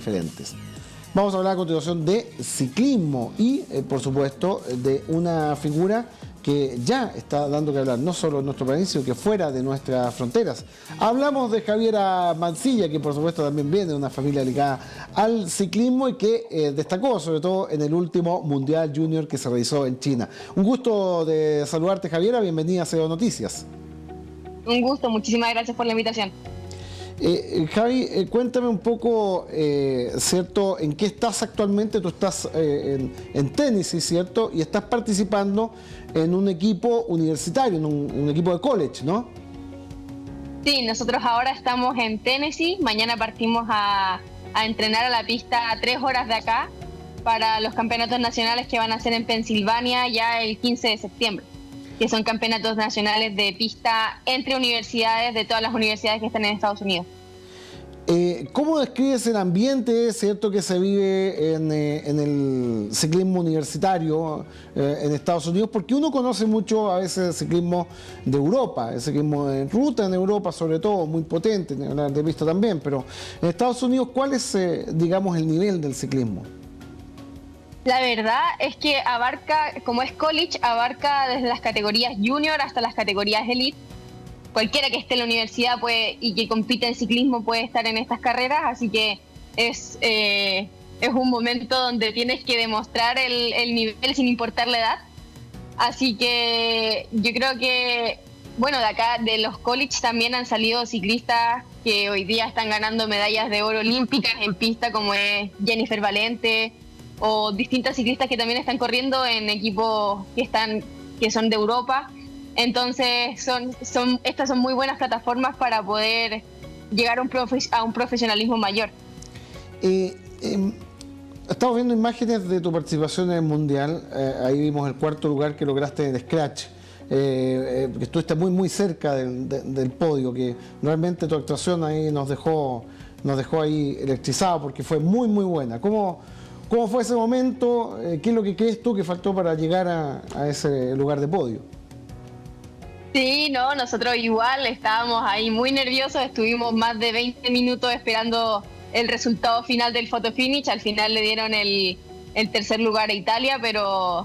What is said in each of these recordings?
diferentes. Vamos a hablar a continuación de ciclismo y, por supuesto, de una figura que ya está dando que hablar, no solo en nuestro país, sino que fuera de nuestras fronteras. Hablamos de Javiera Mancilla, que por supuesto también viene de una familia ligada al ciclismo y que destacó sobre todo en el último Mundial Junior que se realizó en China. Un gusto de saludarte, Javiera, bienvenida a CEO Noticias. Un gusto, muchísimas gracias por la invitación. Javi, cuéntame un poco, ¿cierto? ¿En qué estás actualmente? Tú estás en tenis, ¿cierto? Y estás participando en un equipo universitario, en un equipo de college, ¿no? Sí, nosotros ahora estamos en Tennessee. Mañana partimos a entrenar a la pista a 3 horas de acá para los campeonatos nacionales que van a ser en Pensilvania ya el 15 de septiembre, que son campeonatos nacionales de pista entre universidades, de todas las universidades que están en Estados Unidos. ¿Cómo describes el ambiente, cierto, que se vive en el ciclismo universitario en Estados Unidos? Porque uno conoce mucho a veces el ciclismo de Europa, el ciclismo en ruta en Europa sobre todo, muy potente, de pista también, pero en Estados Unidos, ¿cuál es, digamos, el nivel del ciclismo? La verdad es que abarca, como es college, abarca desde las categorías junior hasta las categorías elite. Cualquiera que esté en la universidad y que compita en ciclismo puede estar en estas carreras, así que es un momento donde tienes que demostrar el nivel sin importar la edad. Así que yo creo que, bueno, de acá, de los college también han salido ciclistas que hoy día están ganando medallas de oro olímpicas en pista, como es Jennifer Valente, o distintas ciclistas que también están corriendo en equipos que son de Europa. Entonces estas son muy buenas plataformas para poder llegar a un profesionalismo mayor. Estamos viendo imágenes de tu participación en el Mundial. Ahí vimos el 4º lugar que lograste en Scratch. Que estuviste muy cerca del podio, que realmente tu actuación ahí nos dejó ahí electrizados porque fue muy buena. ¿Cómo fue ese momento? ¿Qué es lo que crees tú que faltó para llegar a ese lugar de podio? Sí, no, nosotros igual estábamos ahí muy nerviosos, estuvimos más de 20 minutos esperando el resultado final del photo finish. Al final le dieron el 3er lugar a Italia, pero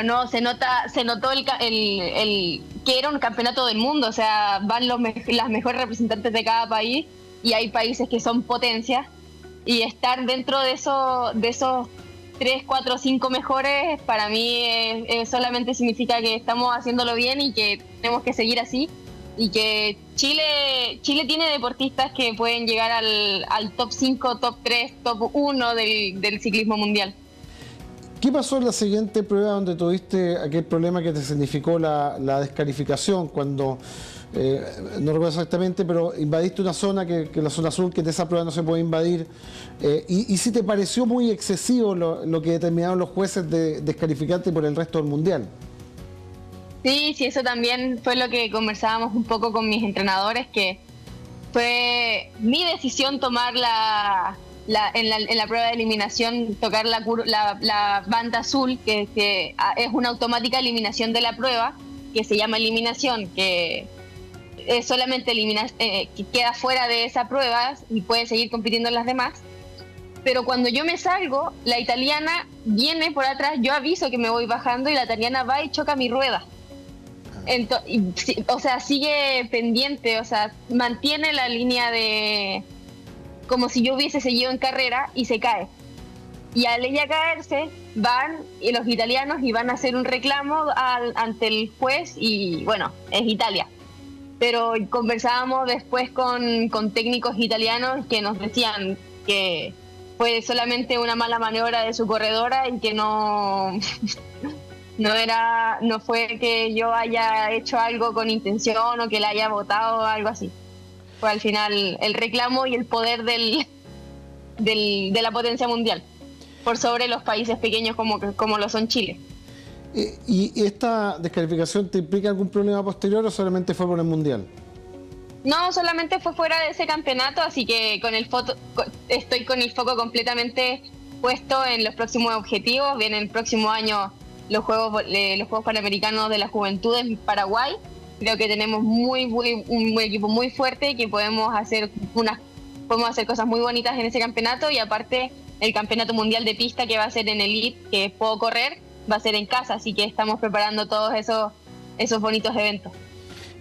no, se notó que era un campeonato del mundo, o sea, van las mejores representantes de cada país y hay países que son potencias. Y estar dentro de esos 3, 4, 5 mejores, para mí solamente significa que estamos haciéndolo bien y que tenemos que seguir así. Y que Chile tiene deportistas que pueden llegar al top 5, top 3, top 1 del ciclismo mundial. ¿Qué pasó en la siguiente prueba donde tuviste aquel problema que te significó la descalificación cuando... no recuerdo exactamente, pero invadiste una zona que la zona azul, que en esa prueba no se puede invadir, y si te pareció muy excesivo lo que determinaron los jueces de descalificarte por el resto del mundial? Sí, eso también fue lo que conversábamos un poco con mis entrenadores, que fue mi decisión tomar en la prueba de eliminación, tocar la banda azul, que es una automática eliminación de la prueba, que se llama eliminación, que es solamente que queda fuera de esa prueba y puede seguir compitiendo en las demás. Pero cuando yo me salgo, la italiana viene por atrás, yo aviso que me voy bajando y la italiana va y choca mi rueda. O sea, sigue pendiente, o sea, mantiene la línea de... como si yo hubiese seguido en carrera, y se cae. Y al ella caerse, van los italianos y van a hacer un reclamo ante el juez y, bueno, es Italia. Pero conversábamos después con técnicos italianos que nos decían que fue solamente una mala maniobra de su corredora y que no fue que yo haya hecho algo con intención o que la haya votado o algo así. Fue al final el reclamo y el poder de la potencia mundial por sobre los países pequeños como lo son Chile. ¿Y esta descalificación te implica algún problema posterior o solamente fue por el mundial? No, solamente fue fuera de ese campeonato, así que estoy con el foco completamente puesto en los próximos objetivos. Viene el próximo año los Juegos Panamericanos de la Juventud en Paraguay. Creo que tenemos un equipo muy fuerte y que podemos hacer unas podemos hacer cosas muy bonitas en ese campeonato, y aparte el campeonato mundial de pista que va a ser en Elite, que puedo correr, va a ser en casa, así que estamos preparando todos esos bonitos eventos.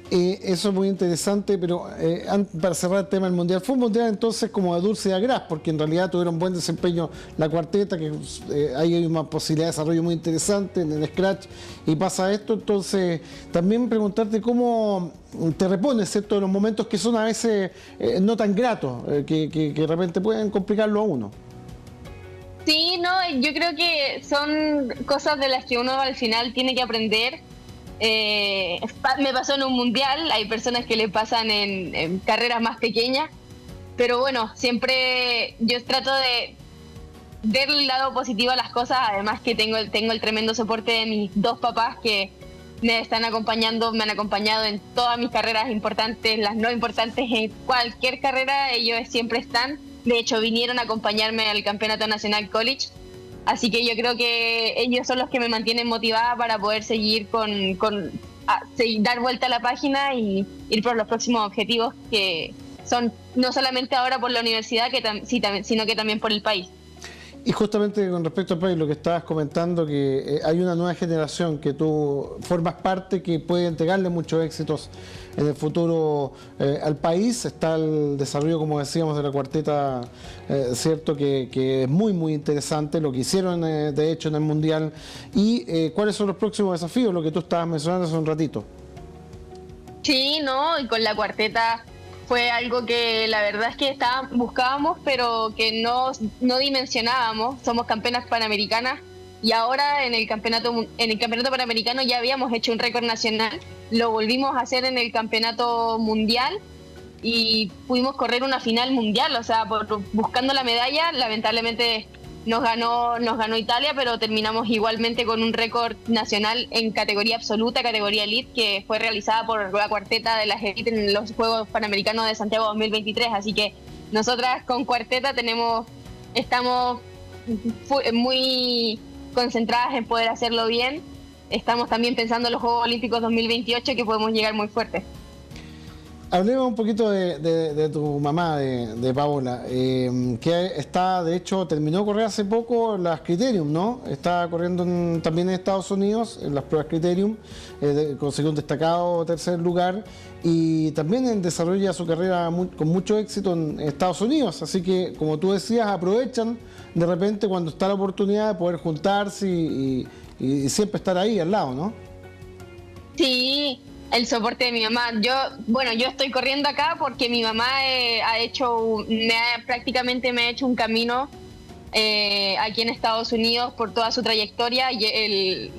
Eso es muy interesante, pero para cerrar el tema del Mundial, fue un Mundial entonces como de dulce y de agraz, porque en realidad tuvieron buen desempeño la cuarteta, que ahí hay una posibilidad de desarrollo muy interesante en el Scratch, y pasa esto. Entonces también preguntarte cómo te repones, ¿cierto?, de los momentos que son a veces no tan gratos, que de repente pueden complicarlo a uno. Sí, no, yo creo que son cosas de las que uno al final tiene que aprender. Me pasó en un mundial, hay personas que le pasan en carreras más pequeñas, pero bueno, siempre yo trato de ver el lado positivo a las cosas, además que tengo el tremendo soporte de mis dos papás que me están acompañando, me han acompañado en todas mis carreras importantes, las no importantes, en cualquier carrera ellos siempre están. De hecho vinieron a acompañarme al Campeonato Nacional College. Así que yo creo que ellos son los que me mantienen motivada para poder seguir dar vuelta a la página y ir por los próximos objetivos, que son no solamente ahora por la universidad, sino que también por el país. Y justamente con respecto al país, lo que estabas comentando, que hay una nueva generación que tú formas parte, que puede entregarle muchos éxitos en el futuro al país. Está el desarrollo, como decíamos, de la cuarteta, cierto, que es muy, muy interesante, lo que hicieron de hecho en el Mundial. ¿Y cuáles son los próximos desafíos? Lo que tú estabas mencionando hace un ratito. Sí, no, y con la cuarteta fue algo que la verdad es que buscábamos, pero que no dimensionábamos. Somos campeonas panamericanas y ahora en el campeonato panamericano ya habíamos hecho un récord nacional, lo volvimos a hacer en el campeonato mundial y pudimos correr una final mundial, o sea, buscando la medalla. Lamentablemente nos ganó Italia, pero terminamos igualmente con un récord nacional en categoría absoluta, categoría elite, que fue realizada por la cuarteta de las elite en los Juegos Panamericanos de Santiago 2023. Así que nosotras con cuarteta estamos muy concentradas en poder hacerlo bien. Estamos también pensando en los Juegos Olímpicos 2028, que podemos llegar muy fuerte. Hablemos un poquito de tu mamá, de Paola, que de hecho, terminó de correr hace poco las Criterium, ¿no? Está corriendo también en Estados Unidos, en las pruebas Criterium, consiguió un destacado tercer lugar y también desarrolla su carrera con mucho éxito en Estados Unidos. Así que, como tú decías, aprovechan de repente cuando está la oportunidad de poder juntarse y siempre estar ahí al lado, ¿no? Sí. El soporte de mi mamá. Yo estoy corriendo acá porque mi mamá prácticamente me ha hecho un camino aquí en Estados Unidos por toda su trayectoria. Y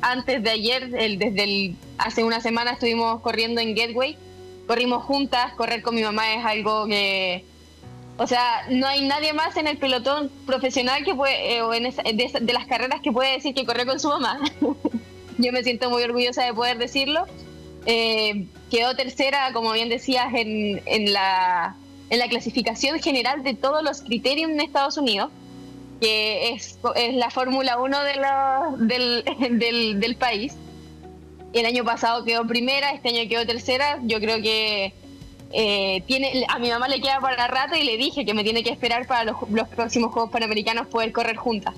antes de ayer, hace una semana estuvimos corriendo en Gateway, corrimos juntas. Correr con mi mamá es algo que, o sea, no hay nadie más en el pelotón profesional que puede, de las carreras, que puede decir que corrió con su mamá. Yo me siento muy orgullosa de poder decirlo. Quedó tercera, como bien decías, en la clasificación general de todos los criterios en Estados Unidos, que es la Fórmula 1 del país. El año pasado quedó primera, este año quedó tercera. Yo creo que a mi mamá le queda para rato, y le dije que me tiene que esperar para los próximos Juegos Panamericanos poder correr juntas.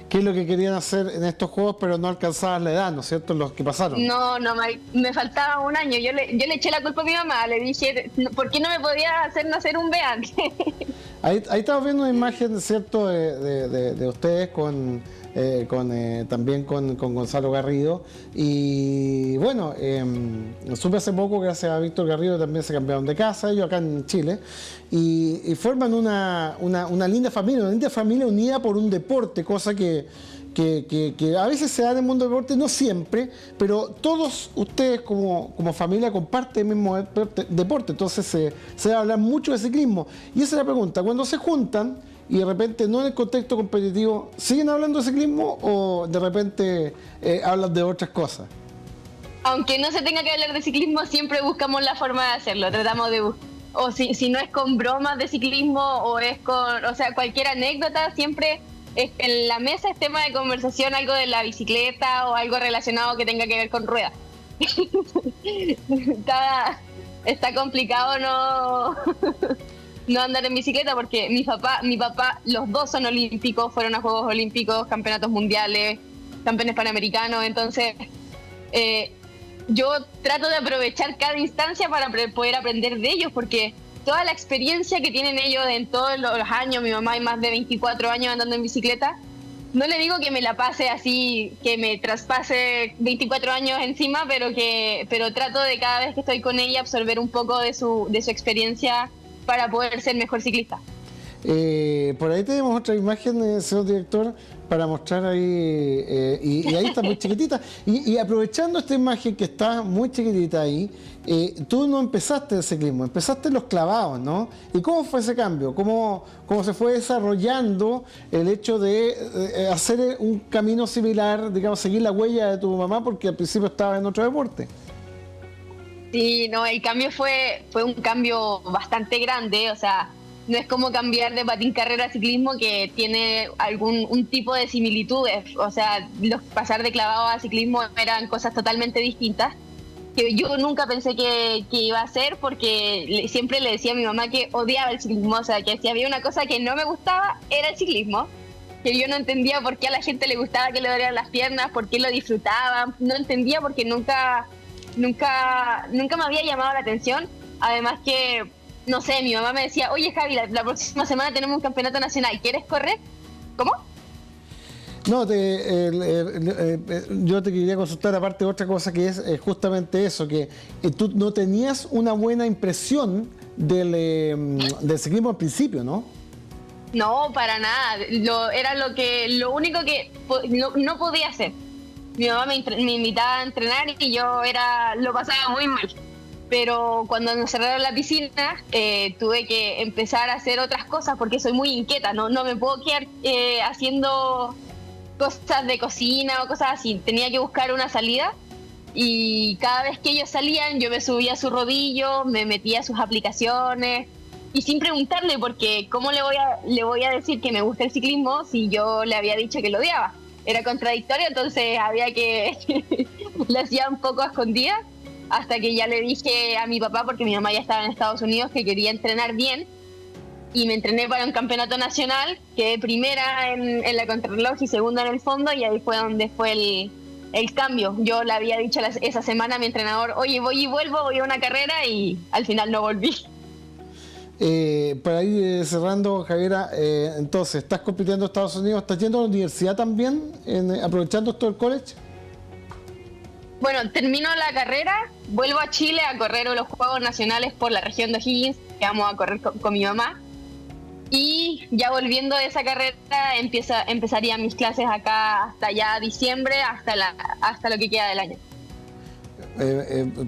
¿Qué es lo que querían hacer en estos juegos, pero no alcanzaban la edad, ¿no es cierto?, los que pasaron? No, me faltaba un año. Yo le eché la culpa a mi mamá. Le dije, ¿por qué no me podía hacer nacer un bebé antes? Ahí estamos viendo una imagen, ¿cierto?, de ustedes también con Gonzalo Garrido. Y bueno, supe hace poco, gracias a Víctor Garrido, también se cambiaron de casa, ellos acá en Chile, y forman una linda familia unida por un deporte, cosa que a veces se da en el mundo del deporte, no siempre, pero todos ustedes como familia comparten el mismo deporte, entonces se va a hablar mucho de ciclismo. Y esa es la pregunta, cuando se juntan y de repente no en el contexto competitivo, ¿siguen hablando de ciclismo o de repente hablan de otras cosas? Aunque no se tenga que hablar de ciclismo, siempre buscamos la forma de hacerlo, tratamos de o si no es con bromas de ciclismo o sea, cualquier anécdota, siempre en la mesa es tema de conversación algo de la bicicleta o algo relacionado que tenga que ver con ruedas. Está complicado, ¿no? no andar en bicicleta porque mi papá, los dos son olímpicos, fueron a Juegos Olímpicos, campeonatos mundiales, campeones panamericanos, entonces yo trato de aprovechar cada instancia para poder aprender de ellos, porque toda la experiencia que tienen ellos en todos los años, mi mamá hay más de 24 años andando en bicicleta, no le digo que me la pase así, que me traspase 24 años encima, pero trato de cada vez que estoy con ella absorber un poco de su experiencia para poder ser mejor ciclista. Por ahí tenemos otra imagen, señor director, para mostrar ahí, y ahí está muy chiquitita. Y aprovechando esta imagen que está muy chiquitita ahí, tú no empezaste el ciclismo, empezaste los clavados, ¿no? ¿Y cómo fue ese cambio? ¿Cómo se fue desarrollando el hecho de hacer un camino similar, digamos, seguir la huella de tu mamá, porque al principio estaba en otro deporte? Sí, no, el cambio fue un cambio bastante grande, o sea, no es como cambiar de patín carrera a ciclismo, que tiene un tipo de similitudes, o sea, pasar de clavado a ciclismo eran cosas totalmente distintas, que yo nunca pensé que iba a hacer, porque siempre le decía a mi mamá que odiaba el ciclismo, o sea, que si había una cosa que no me gustaba era el ciclismo, que yo no entendía por qué a la gente le gustaba que le dolieran las piernas, por qué lo disfrutaban, no entendía porque nunca me había llamado la atención. Además que, no sé, mi mamá me decía, oye Javi, la próxima semana tenemos un campeonato nacional, ¿quieres correr? ¿Cómo? No, yo te quería consultar aparte otra cosa, que es justamente eso, que tú no tenías una buena impresión del ciclismo al principio, ¿no? No, para nada. Era lo único que no podía hacer. Mi mamá me invitaba a entrenar y yo lo pasaba muy mal. Pero cuando nos cerraron la piscina, tuve que empezar a hacer otras cosas porque soy muy inquieta. No me puedo quedar haciendo cosas de cocina o cosas así. Tenía que buscar una salida y cada vez que ellos salían yo me subía a su rodillo, me metía a sus aplicaciones y sin preguntarle, porque ¿cómo le voy a decir que me gusta el ciclismo si yo le había dicho que lo odiaba? Era contradictorio, entonces había que le hacía un poco a escondidas, hasta que ya le dije a mi papá, porque mi mamá ya estaba en Estados Unidos, que quería entrenar bien, y me entrené para un campeonato nacional, quedé primera en la contrarreloj y segunda en el fondo, y ahí fue donde fue el cambio. Yo le había dicho esa semana a mi entrenador, oye, voy y vuelvo, voy a una carrera, y al final no volví. Para ir cerrando, Javiera, entonces, ¿estás compitiendo en Estados Unidos? ¿Estás yendo a la universidad también, aprovechando esto del college? Bueno, termino la carrera, vuelvo a Chile a correr los Juegos Nacionales por la región de O'Higgins, que vamos a correr con mi mamá. Y ya volviendo de esa carrera, empezaría mis clases acá hasta ya diciembre, hasta lo que queda del año.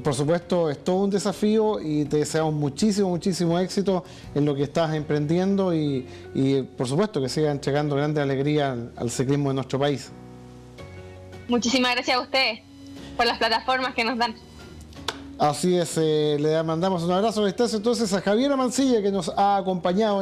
Por supuesto, es todo un desafío y te deseamos muchísimo éxito en lo que estás emprendiendo y por supuesto que siga entregando grande alegría al ciclismo de nuestro país. Muchísimas gracias a ustedes por las plataformas que nos dan. Así es, le mandamos un abrazo a la distancia entonces a Javiera Mancilla, que nos ha acompañado en